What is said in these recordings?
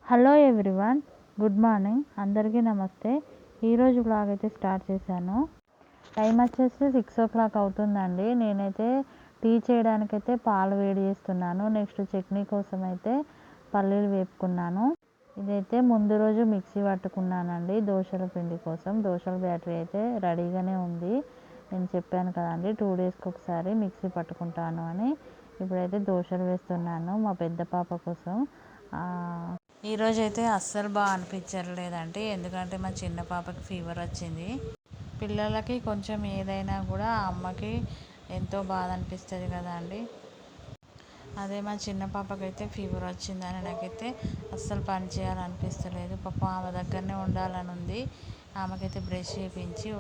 Hello everyone, good morning. అందరికీ నమస్తే. ఈరోజు బ్లాగ్ అయితే స్టార్ట్ చేశాను. టైం వచ్చేసి 6 o'clock అవుతుందండి. నేనైతే టీ చేయడానికైతే పాలు వేడి చేస్తున్నాను. నెక్స్ట్ చట్నీ కోసం అయితే పల్లీలు వేపుకున్నాను. ఇదైతే ముందు రోజు మిక్సీ పట్టుకున్నానండి దోశల పిండి కోసం. దోశల బ్యాటరీ అయితే రెడీగానే ఉంది. నేను చెప్పాను కదండి 2 daysకి ఒకసారి మిక్సీ పట్టుకుంటాను అని. ఇప్పుడైతే దోశలు వేస్తున్నాను మా పెద్ద పాప కోసం. ఈరోజు అయితే అస్సలు బాగా అనిపించలేదండి, ఎందుకంటే మా చిన్న పాపకి ఫీవర్ వచ్చింది. పిల్లలకి కొంచెం ఏదైనా కూడా అమ్మకి ఎంతో బాధ అనిపిస్తుంది కదా అండి. అదే మా చిన్న పాపకైతే ఫీవర్ వచ్చిందని నాకైతే అస్సలు పని చేయాలనిపిస్తలేదు. పాప ఆమె దగ్గరనే ఉండాలని ఉంది. ఆమెకైతే బ్రష్ చేయించి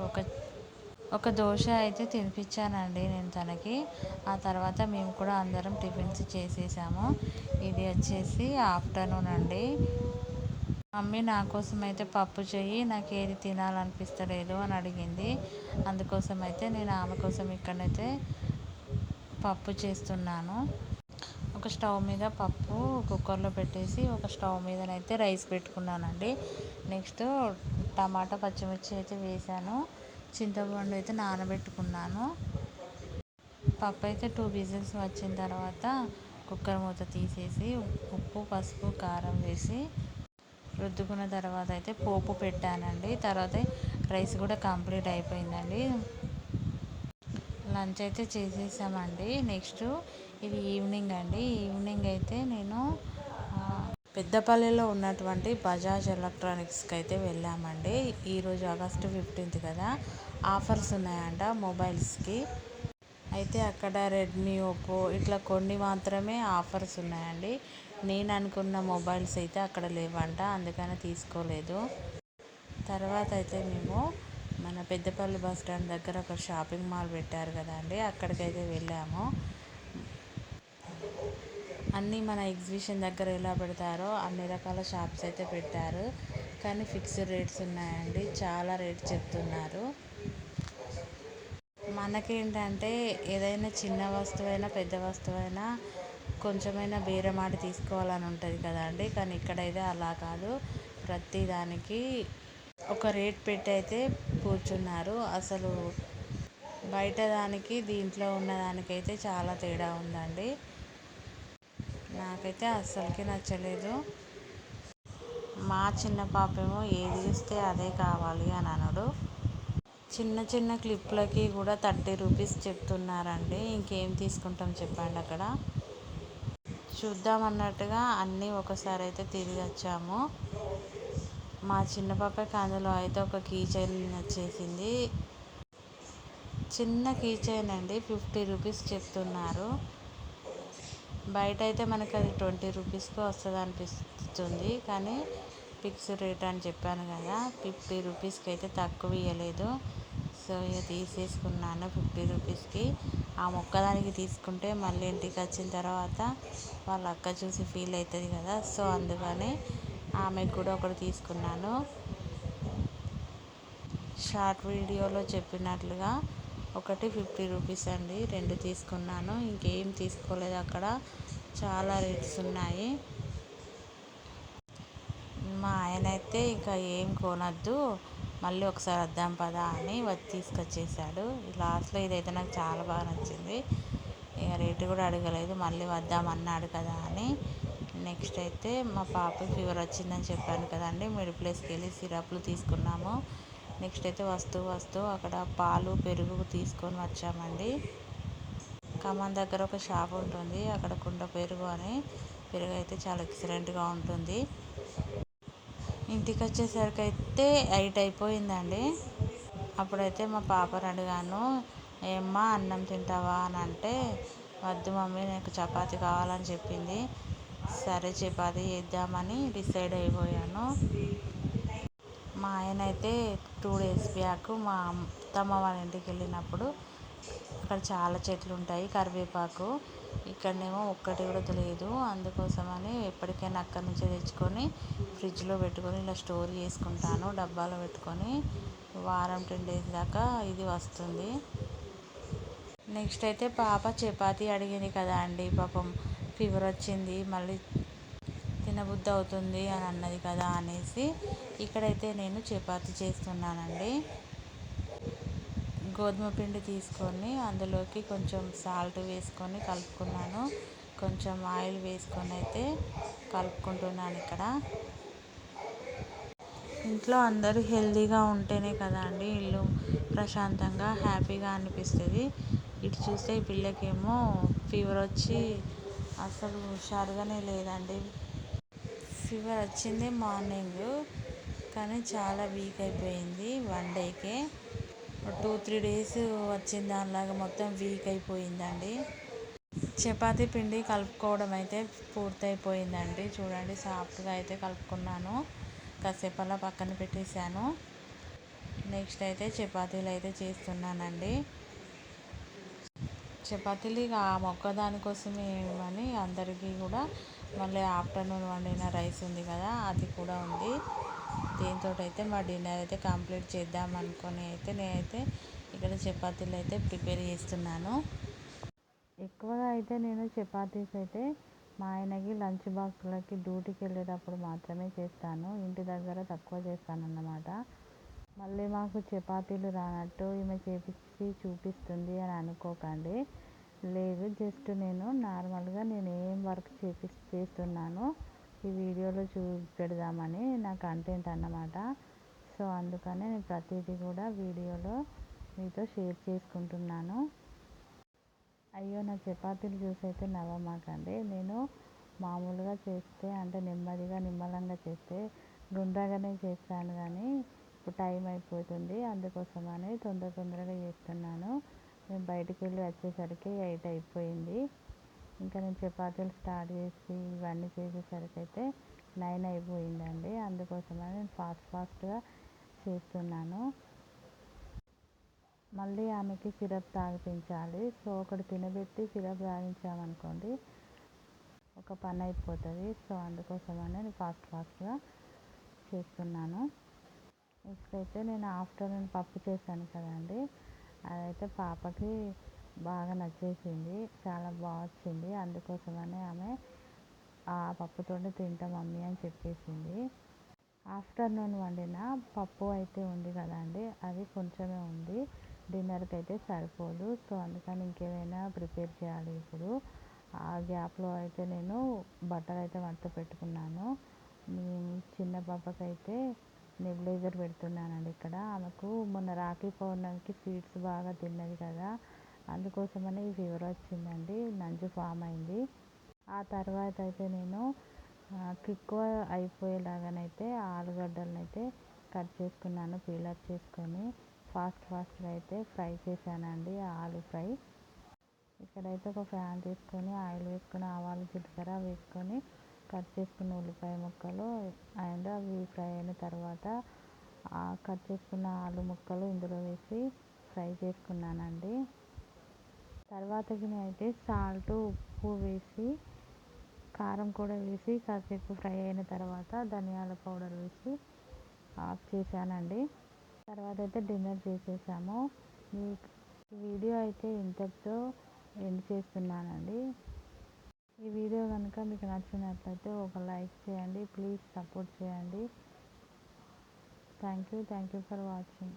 ఒక దోశ అయితే తినిపించానండి నేను తనకి. ఆ తర్వాత మేము కూడా అందరం టిఫిన్స్ చేసేసాము. ఇది వచ్చేసి ఆఫ్టర్నూన్ అండి. మమ్మీ నా కోసం అయితే పప్పు చెయ్యి, నాకు ఏది తినాలనిపిస్తలేదు అని అడిగింది. అందుకోసం అయితే నేను ఆమె కోసం ఇక్కడైతే పప్పు చేస్తున్నాను. ఒక స్టవ్ మీద పప్పు కుక్కర్లో పెట్టేసి ఒక స్టవ్ మీదనైతే రైస్ పెట్టుకున్నానండి. నెక్స్ట్ టమాటా పచ్చిమిర్చి అయితే వేసాను. చింతపండు అయితే నానబెట్టుకున్నాను. పప్పు అయితే 2 విజిల్స్ వచ్చిన తర్వాత కుక్కర్ మూత తీసేసి ఉప్పు, పసుపు, కారం వేసి రుద్దుకున్న తర్వాత అయితే పోపు పెట్టానండి. తర్వాత రైస్ కూడా కంప్లీట్ అయిపోయిందండి. లంచ్ అయితే చేసేసామండి. నెక్స్ట్ ఇది ఈవినింగ్ అండి. ఈవినింగ్ అయితే నేను పెద్దపల్లిలో ఉన్నటువంటి బజాజ్ ఎలక్ట్రానిక్స్కి అయితే వెళ్ళామండి. ఈరోజు ఆగస్టు 15th కదా, ఆఫర్స్ ఉన్నాయంట మొబైల్స్కి. అయితే అక్కడ రెడ్మీ, ఒప్పో ఇట్లా కొన్ని మాత్రమే ఆఫర్స్ ఉన్నాయండి. నేను అనుకున్న మొబైల్స్ అయితే అక్కడ లేవంట, అందుకని తీసుకోలేదు. తర్వాత అయితే మేము మన పెద్దపల్లి బస్ స్టాండ్ దగ్గర ఒక షాపింగ్ మాల్ పెట్టారు కదా అండి, అక్కడికైతే వెళ్ళాము. అన్నీ మన ఎగ్జిబిషన్ దగ్గర ఎలా పెడతారో అన్ని రకాల షాప్స్ అయితే పెట్టారు. కానీ ఫిక్స్డ్ రేట్స్ ఉన్నాయండి, చాలా రేట్ చెప్తున్నారు. మనకేంటంటే ఏదైనా చిన్న వస్తువైనా పెద్ద వస్తువైనా కొంచెమైనా బేరమాడి తీసుకోవాలని ఉంటుంది కదండి. కానీ ఇక్కడైతే అలా కాదు, ప్రతి దానికి ఒక రేట్ పెట్టి అయితే కూర్చున్నారు. అసలు బయట దానికి దీంట్లో ఉన్నదానికైతే చాలా తేడా ఉందండి. నాకైతే అస్సలకి నచ్చలేదు. మా చిన్న పాపేమో ఏది ఇస్తే అదే కావాలి అని అనడు. చిన్న చిన్న క్లిప్లకి కూడా 30 రూపీస్ చెప్తున్నారండి. ఇంకేం తీసుకుంటాం చెప్పండి. అక్కడ చూద్దామన్నట్టుగా అన్నీ ఒకసారి అయితే తిరిగి వచ్చాము. మా చిన్న పాపకి అందులో అయితే ఒక కీ చైన్ వచ్చేసింది. చిన్న కీ చైన్ అండి, 50 రూపీస్ చెప్తున్నారు. బయట అయితే మనకు అది 20 రూపీస్కి వస్తుంది అనిపిస్తుంది. కానీ ఫిక్స్డ్ రేట్ అని చెప్పాను కదా, 50 రూపీస్కి అయితే తక్కువ ఇవ్వలేదు. సో ఇక తీసేసుకున్నాను 50 రూపీస్కి. ఆ మొక్కదానికి తీసుకుంటే మళ్ళీ ఇంటికి వచ్చిన తర్వాత వాళ్ళ అక్క చూసి ఫీల్ అవుతుంది కదా, సో అందుకని ఆమెకు కూడా ఒకటి తీసుకున్నాను. షార్ట్ వీడియోలో చెప్పినట్లుగా ఒకటి 50 రూపీస్ అండి, 2 తీసుకున్నాను. ఇంకేం తీసుకోలేదు. అక్కడ చాలా రేట్స్ ఉన్నాయి. మా ఆయన అయితే ఇంకా ఏం కొనద్దు, మళ్ళీ ఒకసారి వద్దాం పదా అని తీసుకొచ్చేసాడు. లాస్ట్లో ఇదైతే నాకు చాలా బాగా నచ్చింది. ఇక రేటు కూడా అడగలేదు, మళ్ళీ వద్దాం అన్నాడు కదా అని. నెక్స్ట్ అయితే మా పాపకి ఫీవర్ వచ్చిందని చెప్పాను కదండి, మెడిప్లేస్కి వెళ్ళి సిరప్లు తీసుకున్నాము. నెక్స్ట్ అయితే వస్తూ అక్కడ పాలు, పెరుగు తీసుకొని వచ్చామండి. ఖమ్మం దగ్గర ఒక షాప్ ఉంటుంది, అక్కడ కుండ పెరుగు అని. పెరుగు అయితే చాలా ఎక్సలెంట్గా ఉంటుంది. ఇంటికి వచ్చేసరికి అయితే 8 అయిపోయిందండి. అప్పుడైతే మా పాపని అడిగాను, ఏమ్మా అన్నం తింటావా అని అంటే, వద్దు మమ్మీ నాకు చపాతీ కావాలని చెప్పింది. సరే చపాతీ చేద్దామని డిసైడ్ అయిపోయాను. మా ఆయన అయితే 2 days బ్యాక్ మా అత్తమ్మ వాళ్ళ ఇంటికి వెళ్ళినప్పుడు అక్కడ చాలా చెట్లు ఉంటాయి కరివేపాకు. ఇక్కడనేమో ఒక్కటి కూడా తెలియదు. అందుకోసమని ఎప్పటికైనా అక్కడి నుంచే తెచ్చుకొని ఫ్రిడ్జ్లో పెట్టుకొని ఇలా స్టోర్ చేసుకుంటాను, డబ్బాలో పెట్టుకొని. వారం 10 days దాకా ఇది వస్తుంది. నెక్స్ట్ అయితే పాప చపాతీ అడిగింది కదా అండి, పాపం ఫీవర్ వచ్చింది, మళ్ళీ తినబుద్ధి అవుతుంది అని అన్నది కదా అనేసి ఇక్కడైతే నేను చపాతి చేస్తున్నానండి. గోధుమ పిండి తీసుకొని అందులోకి కొంచెం సాల్ట్ వేసుకొని కలుపుకున్నాను. కొంచెం ఆయిల్ వేసుకొని అయితే కలుపుకుంటున్నాను. ఇక్కడ ఇంట్లో అందరూ హెల్తీగా ఉంటేనే కదా అండి ఇల్లు ప్రశాంతంగా హ్యాపీగా అనిపిస్తుంది. ఇటు చూస్తే ఈ పిల్లకేమో ఫీవర్ వచ్చి అసలు హుషారుగానే లేదండి. ఫీవర్ వచ్చింది మార్నింగ్, కానీ చాలా వీక్ అయిపోయింది. 1 డేకే 2-3 డేస్ వచ్చిన దానిలాగా మొత్తం వీక్ అయిపోయిందండి. చపాతీ పిండి కలుపుకోవడం అయితే పూర్తయిపోయిందండి. చూడండి, సాఫ్ట్గా అయితే కలుపుకున్నాను. కాసేపు అలా పక్కన పెట్టేశాను. నెక్స్ట్ అయితే చపాతీలు అయితే చేస్తున్నానండి. చపాతీలు ఇక ఆ మొక్కదానికోసమే అని అందరికీ కూడా మళ్ళీ ఆఫ్టర్నూన్ వండిన రైస్ ఉంది కదా, అది కూడా ఉంది. దీంతో అయితే మా డిన్నర్ అయితే కంప్లీట్ చేద్దాం అనుకొని అయితే నేనైతే ఇక్కడ చపాతీలు అయితే ప్రిపేర్ చేస్తున్నాను. ఎక్కువగా అయితే నేను చపాతీస్ అయితే మా ఆయనకి లంచ్ బాక్స్లకి డ్యూటీకి వెళ్ళేటప్పుడు మాత్రమే చేస్తాను. ఇంటి దగ్గర తక్కువ చేస్తాను అన్నమాట. మళ్ళీ మాకు చపాతీలు రానట్టు ఈమె చేపించి చూపిస్తుంది అని అనుకోకండి. లేదు, జస్ట్ నేను నార్మల్గా నేను ఏం వర్క్ చేస్తున్నానో ఈ వీడియోలో పెడదామని నా కంటెంట్ అన్నమాట. సో అందుకనే నేను ప్రతిదీ కూడా వీడియోలో మీతో షేర్ చేసుకుంటున్నాను. అయ్యో, నా చపాతీలు చూసి అయితే నవ్వమాకండి. నేను మామూలుగా చేస్తే అంటే నెమ్మదిగా నిమ్మలంగా చేస్తే గుండ్రగానే చేస్తాను, కానీ ఇప్పుడు టైం అయిపోతుంది, అందుకోసమని తొందరగా చేస్తున్నాను. నేను బయటికి వెళ్ళి వచ్చేసరికి 8 అయిపోయింది. ఇంకా నేను చపాతీలు స్టార్ట్ చేసి ఇవన్నీ చేసేసరికి అయితే 9 అయిపోయిందండి. అందుకోసమని నేను ఫాస్ట్గా చేస్తున్నాను. మళ్ళీ ఆమెకి సిరప్ తాగిపించాలి. సో ఒకటి తినబెట్టి సిరప్ తాగించామనుకోండి ఒక పని అయిపోతుంది. సో అందుకోసమని నేను ఫాస్ట్గా చేస్తున్నాను. నెక్స్ట్ అయితే నేను ఆఫ్టర్నూన్ పప్పు చేశాను కదండి, అదైతే పాపకి బాగా నచ్చేసింది, చాలా బాగా వచ్చింది. అందుకోసమని ఆమె ఆ పప్పుతోనే తింటా మమ్మీ అని చెప్పేసింది. ఆఫ్టర్నూన్ వండిన పప్పు అయితే ఉంది కదండి, అది కొంచెమే ఉంది, డిన్నర్కి అయితే సరిపోదు. సో అందుకని ఇంకేమైనా ప్రిపేర్ చేయాలి. ఇప్పుడు ఆ గ్యాప్లో అయితే నేను బట్టలు అయితే మడత పెట్టుకున్నాను. చిన్న పాపకైతే నెబులైజర్ పెడుతున్నానండి. ఇక్కడ ఆమెకు మొన్న రాఖీ పౌర్ణమికి స్వీట్స్ బాగా తిన్నది కదా, అందుకోసమని ఫీవర్ వచ్చిందండి, నంజు ఫామ్ అయింది. ఆ తర్వాత అయితే నేను ఎక్కువ అయిపోయేలాగానైతే ఆలుగడ్డలను అయితే కట్ చేసుకున్నాను, పీలర్ చేసుకొని ఫాస్ట్గా అయితే ఫ్రై చేశానండి, ఆలు ఫ్రై. ఇక్కడైతే ఒక ప్యాన్ తీసుకొని ఆయిల్ వేసుకొని ఆవాలు జీలకర్ర వేసుకొని కట్ చేసుకున్న ఉల్లిపాయ ముక్కలు అండ్ అవి ఫ్రై అయిన తర్వాత కట్ చేసుకున్న ఆలు ముక్కలు ఇందులో వేసి ఫ్రై చేసుకున్నానండి. తర్వాతకి నేనైతే సాల్ట్, ఉప్పు వేసి కారం కూడా వేసి కాసేపు ఫ్రై అయిన తర్వాత ధనియాల పౌడర్ వేసి ఆఫ్ చేశానండి. తర్వాత అయితే డిన్నర్ చేసేసాము. ఈ వీడియో అయితే ఇంతటితో ఎండ్ చేస్తున్నానండి. ఈ వీడియో కనుక మీకు నచ్చినట్లయితే ఒక లైక్ చేయండి, ప్లీజ్ సపోర్ట్ చేయండి. Thank you for watching.